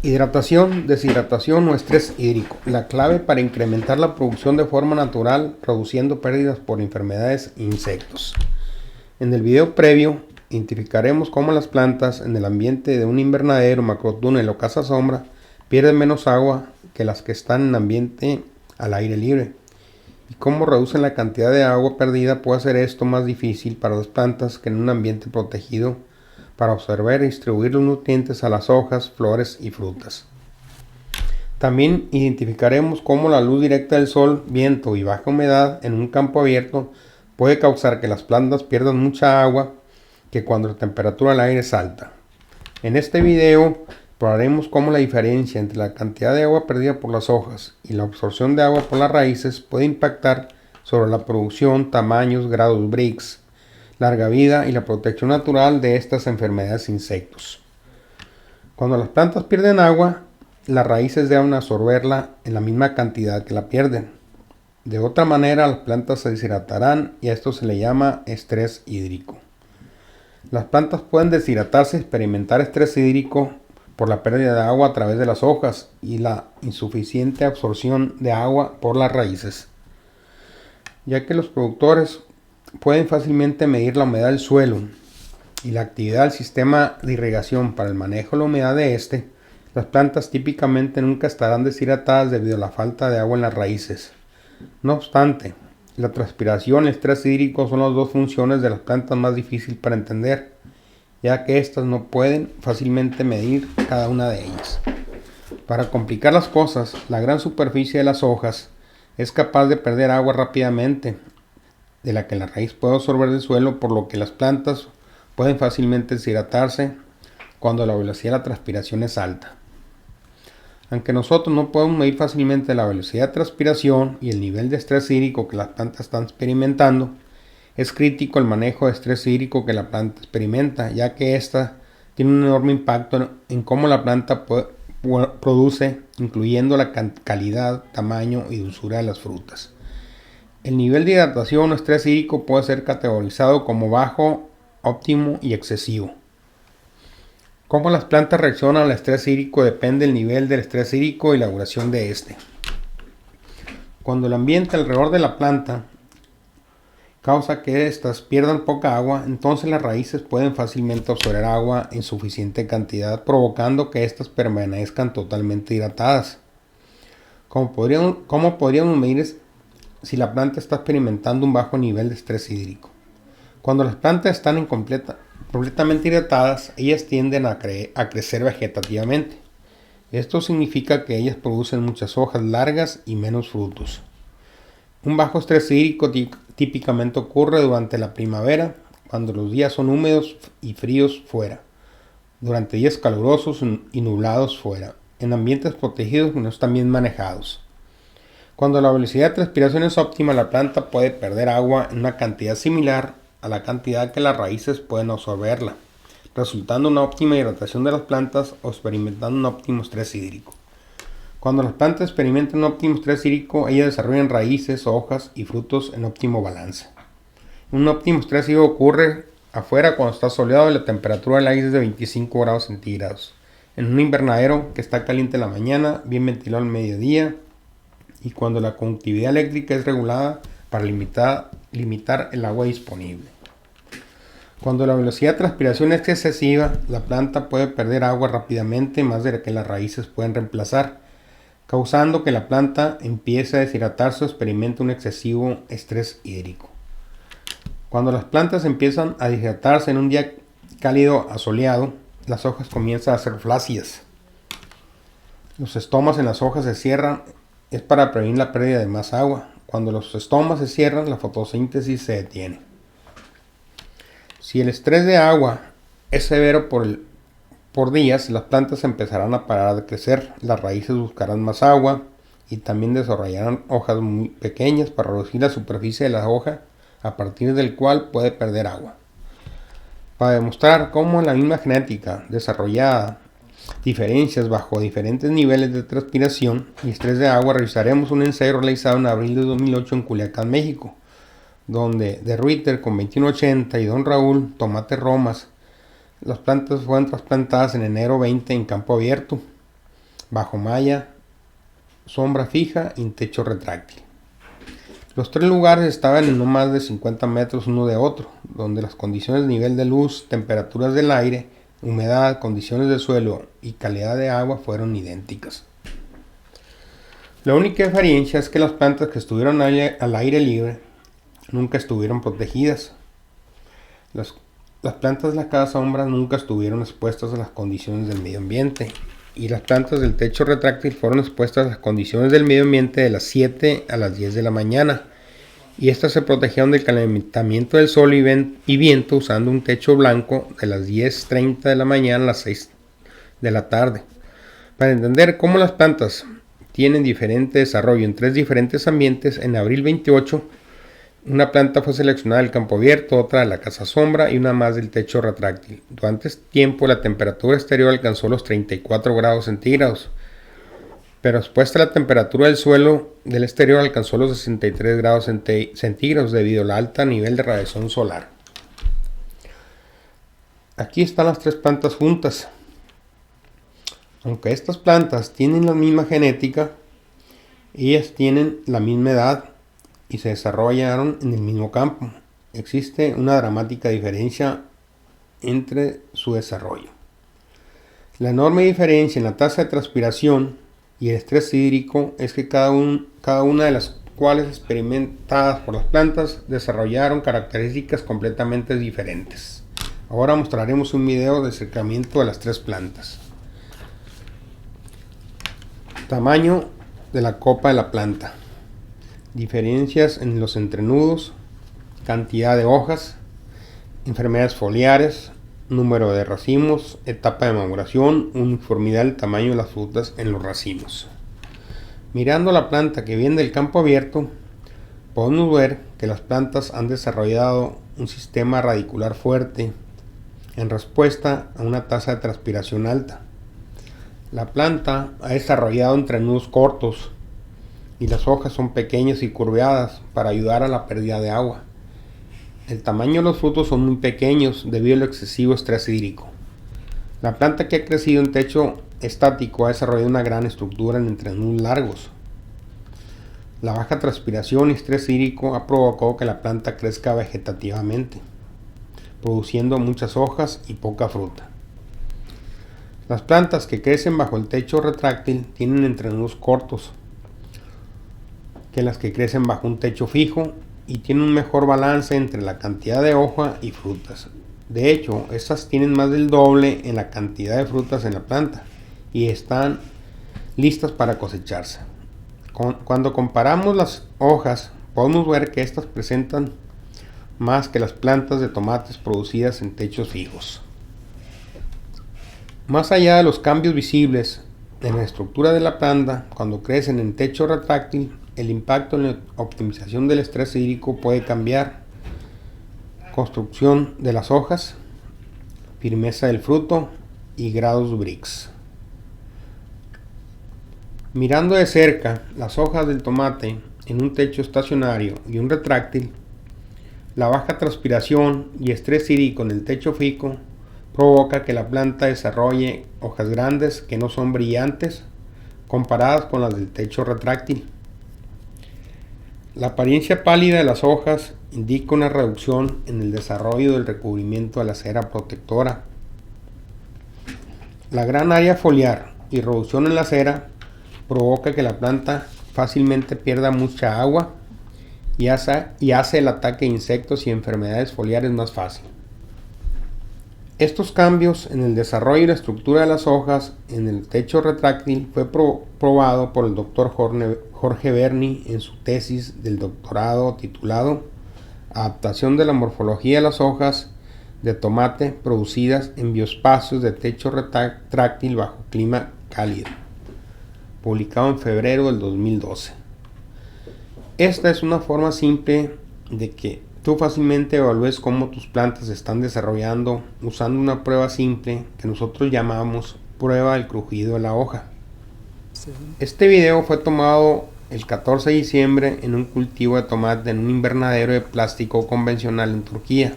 Hidratación, deshidratación o estrés hídrico. La clave para incrementar la producción de forma natural, reduciendo pérdidas por enfermedades e insectos. En el video previo, identificaremos cómo las plantas en el ambiente de un invernadero, macrotúnel o casa sombra pierden menos agua que las que están en ambiente al aire libre. Y cómo reducen la cantidad de agua perdida puede hacer esto más difícil para las plantas que en un ambiente protegido para absorber y distribuir los nutrientes a las hojas, flores y frutas. También identificaremos cómo la luz directa del sol, viento y baja humedad en un campo abierto puede causar que las plantas pierdan mucha agua que cuando la temperatura del aire es alta. En este video probaremos cómo la diferencia entre la cantidad de agua perdida por las hojas y la absorción de agua por las raíces puede impactar sobre la producción, tamaños, grados Brix, larga vida y la protección natural de estas enfermedades e insectos. Cuando las plantas pierden agua, las raíces deben absorberla en la misma cantidad que la pierden. De otra manera, las plantas se deshidratarán y a esto se le llama estrés hídrico. Las plantas pueden deshidratarse y experimentar estrés hídrico por la pérdida de agua a través de las hojas y la insuficiente absorción de agua por las raíces, ya que los productores pueden fácilmente medir la humedad del suelo y la actividad del sistema de irrigación para el manejo de la humedad de este. Las plantas típicamente nunca estarán deshidratadas debido a la falta de agua en las raíces. No obstante, la transpiración y el estrés hídrico son las dos funciones de las plantas más difíciles para entender, ya que éstas no pueden fácilmente medir cada una de ellas. Para complicar las cosas, la gran superficie de las hojas es capaz de perder agua rápidamente, de la que la raíz puede absorber del suelo, por lo que las plantas pueden fácilmente deshidratarse cuando la velocidad de la transpiración es alta. Aunque nosotros no podemos medir fácilmente la velocidad de transpiración y el nivel de estrés hídrico que las plantas están experimentando, es crítico el manejo de estrés hídrico que la planta experimenta, ya que ésta tiene un enorme impacto en cómo la planta produce, incluyendo la calidad, tamaño y dulzura de las frutas. El nivel de hidratación o estrés hídrico puede ser categorizado como bajo, óptimo y excesivo. Cómo las plantas reaccionan al estrés hídrico depende del nivel del estrés hídrico y la duración de este. Cuando el ambiente alrededor de la planta causa que éstas pierdan poca agua, entonces las raíces pueden fácilmente absorber agua en suficiente cantidad, provocando que éstas permanezcan totalmente hidratadas. ¿Cómo podríamos medir si la planta está experimentando un bajo nivel de estrés hídrico? Cuando las plantas están completamente hidratadas, ellas tienden a crecer vegetativamente. Esto significa que ellas producen muchas hojas largas y menos frutos. Un bajo estrés hídrico típicamente ocurre durante la primavera, cuando los días son húmedos y fríos fuera, durante días calurosos y nublados fuera, en ambientes protegidos que no están bien manejados. Cuando la velocidad de transpiración es óptima, la planta puede perder agua en una cantidad similar a la cantidad que las raíces pueden absorberla, resultando en una óptima hidratación de las plantas o experimentando un óptimo estrés hídrico. Cuando las plantas experimentan un óptimo estrés hídrico, ellas desarrollan raíces, hojas y frutos en óptimo balance. Un óptimo estrés hídrico ocurre afuera cuando está soleado y la temperatura del aire es de 25 grados centígrados, en un invernadero que está caliente en la mañana, bien ventilado al mediodía, y cuando la conductividad eléctrica es regulada para limitar el agua disponible. Cuando la velocidad de transpiración es excesiva, la planta puede perder agua rápidamente, más de la que las raíces pueden reemplazar, causando que la planta empiece a deshidratarse o experimente un excesivo estrés hídrico. Cuando las plantas empiezan a deshidratarse en un día cálido asoleado, las hojas comienzan a ser flácidas. Los estomas en las hojas se cierran, es para prevenir la pérdida de más agua. Cuando los estomas se cierran, la fotosíntesis se detiene. Si el estrés de agua es severo por días, las plantas empezarán a parar de crecer, las raíces buscarán más agua y también desarrollarán hojas muy pequeñas para reducir la superficie de la hoja, a partir del cual puede perder agua. Para demostrar cómo la misma genética desarrollada diferencias bajo diferentes niveles de transpiración y estrés de agua, revisaremos un ensayo realizado en abril de 2008 en Culiacán, México, donde de Ruiter con 2180 y Don Raúl Tomate Romas, las plantas fueron trasplantadas en enero 20 en campo abierto. bajo malla, sombra fija y techo retráctil. Los tres lugares estaban en no más de 50 metros uno de otro, donde las condiciones de nivel de luz, temperaturas del aire, humedad, condiciones del suelo y calidad de agua fueron idénticas. La única diferencia es que las plantas que estuvieron al aire libre nunca estuvieron protegidas. Las plantas de la casa sombra nunca estuvieron expuestas a las condiciones del medio ambiente, y las plantas del techo retráctil fueron expuestas a las condiciones del medio ambiente de las 7 a las 10 de la mañana, y estas se protegieron del calentamiento del sol y viento usando un techo blanco de las 10:30 de la mañana a las 6 de la tarde. Para entender cómo las plantas tienen diferente desarrollo en tres diferentes ambientes, en abril 28 una planta fue seleccionada del campo abierto, otra de la casa sombra y una más del techo retráctil. Durante este tiempo la temperatura exterior alcanzó los 34 grados centígrados, pero después la temperatura del suelo del exterior alcanzó los 63 grados centígrados debido al alto nivel de radiación solar. Aquí están las tres plantas juntas. Aunque estas plantas tienen la misma genética, ellas tienen la misma edad y se desarrollaron en el mismo campo. Existe una dramática diferencia entre su desarrollo. La enorme diferencia en la tasa de transpiración y el estrés hídrico es que cada una de las cuales experimentadas por las plantas desarrollaron características completamente diferentes. Ahora mostraremos un video de acercamiento de las tres plantas. Tamaño de la copa de la planta. Diferencias en los entrenudos, cantidad de hojas, enfermedades foliares, número de racimos, etapa de maduración, uniformidad del tamaño de las frutas en los racimos. Mirando la planta que viene del campo abierto, podemos ver que las plantas han desarrollado un sistema radicular fuerte en respuesta a una tasa de transpiración alta. La planta ha desarrollado entrenudos cortos y las hojas son pequeñas y curveadas para ayudar a la pérdida de agua. El tamaño de los frutos son muy pequeños debido al excesivo estrés hídrico. La planta que ha crecido en techo estático ha desarrollado una gran estructura en entrenudos largos. La baja transpiración y estrés hídrico ha provocado que la planta crezca vegetativamente, produciendo muchas hojas y poca fruta. Las plantas que crecen bajo el techo retráctil tienen entrenudos cortos que las que crecen bajo un techo fijo y tienen un mejor balance entre la cantidad de hoja y frutas. De hecho, estas tienen más del doble en la cantidad de frutas en la planta y están listas para cosecharse. Cuando comparamos las hojas, podemos ver que estas presentan más que las plantas de tomates producidas en techos fijos. Más allá de los cambios visibles en la estructura de la planta, cuando crecen en techo retráctil, el impacto en la optimización del estrés hídrico puede cambiar. Construcción de las hojas, firmeza del fruto y grados Brix. Mirando de cerca las hojas del tomate en un techo estacionario y un retráctil, la baja transpiración y estrés hídrico en el techo fijo provoca que la planta desarrolle hojas grandes que no son brillantes comparadas con las del techo retráctil. La apariencia pálida de las hojas indica una reducción en el desarrollo del recubrimiento de la cera protectora. La gran área foliar y reducción en la cera provoca que la planta fácilmente pierda mucha agua y hace el ataque de insectos y enfermedades foliares más fácil. Estos cambios en el desarrollo y la estructura de las hojas en el techo retráctil fue probado por el Dr. Jorge Berni en su tesis del doctorado titulado Adaptación de la morfología de las hojas de tomate producidas en bioespacios de techo retráctil bajo clima cálido, publicado en febrero del 2012. Esta es una forma simple de que tú fácilmente evalúes cómo tus plantas se están desarrollando usando una prueba simple que nosotros llamamos prueba del crujido de la hoja. Este video fue tomado el 14 de diciembre en un cultivo de tomate en un invernadero de plástico convencional en Turquía.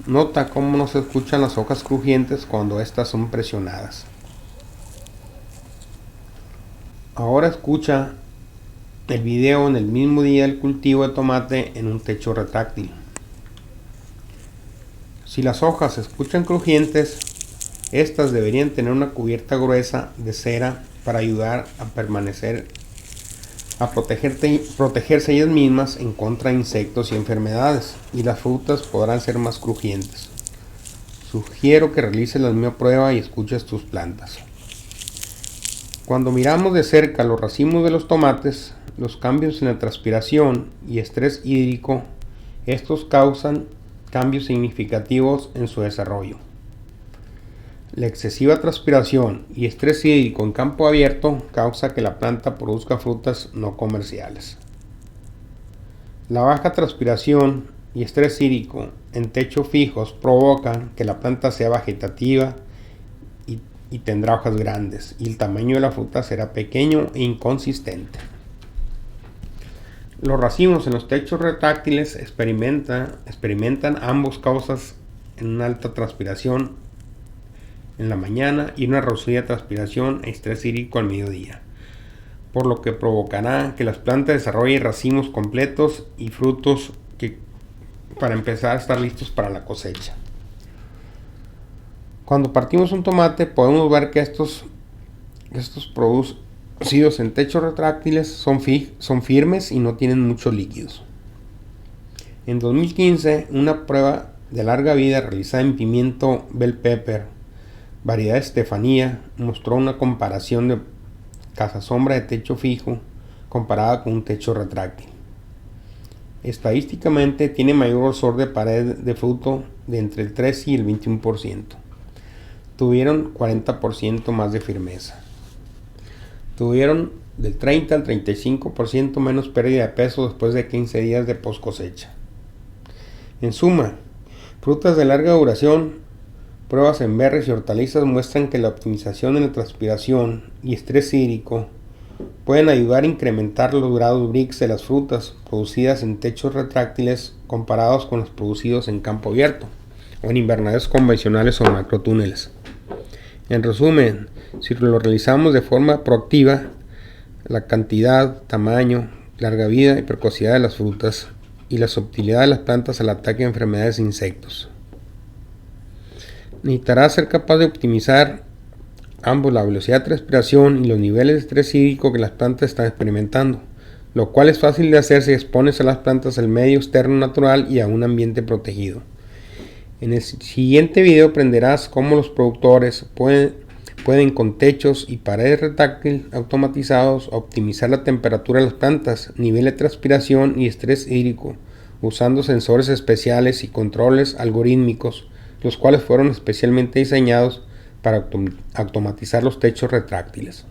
Nota cómo no se escuchan las hojas crujientes cuando estas son presionadas. Ahora escucha el video en el mismo día del cultivo de tomate en un techo retráctil. Si las hojas se escuchan crujientes, estas deberían tener una cubierta gruesa de cera para ayudar a protegerse ellas mismas en contra de insectos y enfermedades, y las frutas podrán ser más crujientes. Sugiero que realices la misma prueba y escuches tus plantas. Cuando miramos de cerca los racimos de los tomates, los cambios en la transpiración y estrés hídrico, estos causan cambios significativos en su desarrollo. La excesiva transpiración y estrés hídrico en campo abierto causa que la planta produzca frutas no comerciales. La baja transpiración y estrés hídrico en techos fijos provocan que la planta sea vegetativa y tendrá hojas grandes, y el tamaño de la fruta será pequeño e inconsistente. Los racimos en los techos retráctiles experimentan ambos causas en una alta transpiración en la mañana y una reducida transpiración e estrés hídrico al mediodía, por lo que provocará que las plantas desarrollen racimos completos y frutos para empezar a estar listos para la cosecha. Cuando partimos un tomate podemos ver que estos producidos en techos retráctiles son firmes y no tienen muchos líquidos. En 2015, una prueba de larga vida realizada en pimiento bell pepper, variedad Estefanía, mostró una comparación de cazasombra de techo fijo comparada con un techo retráctil. Estadísticamente tiene mayor grosor de pared de fruto de entre el 3 y el 21%. Tuvieron 40% más de firmeza. Tuvieron del 30 al 35% menos pérdida de peso después de 15 días de post cosecha. En suma, frutas de larga duración, pruebas en berries y hortalizas muestran que la optimización en la transpiración y estrés hídrico pueden ayudar a incrementar los grados Brix de las frutas producidas en techos retráctiles comparados con los producidos en campo abierto o en invernaderos convencionales o macrotúneles. En resumen, si lo realizamos de forma proactiva, la cantidad, tamaño, larga vida y precocidad de las frutas y la subtilidad de las plantas al ataque de enfermedades e insectos. Necesitará ser capaz de optimizar ambos la velocidad de transpiración y los niveles de estrés hídrico que las plantas están experimentando, lo cual es fácil de hacer si expones a las plantas al medio externo natural y a un ambiente protegido. En el siguiente video aprenderás cómo los productores pueden con techos y paredes retráctiles automatizados optimizar la temperatura de las plantas, nivel de transpiración y estrés hídrico, usando sensores especiales y controles algorítmicos, los cuales fueron especialmente diseñados para automatizar los techos retráctiles.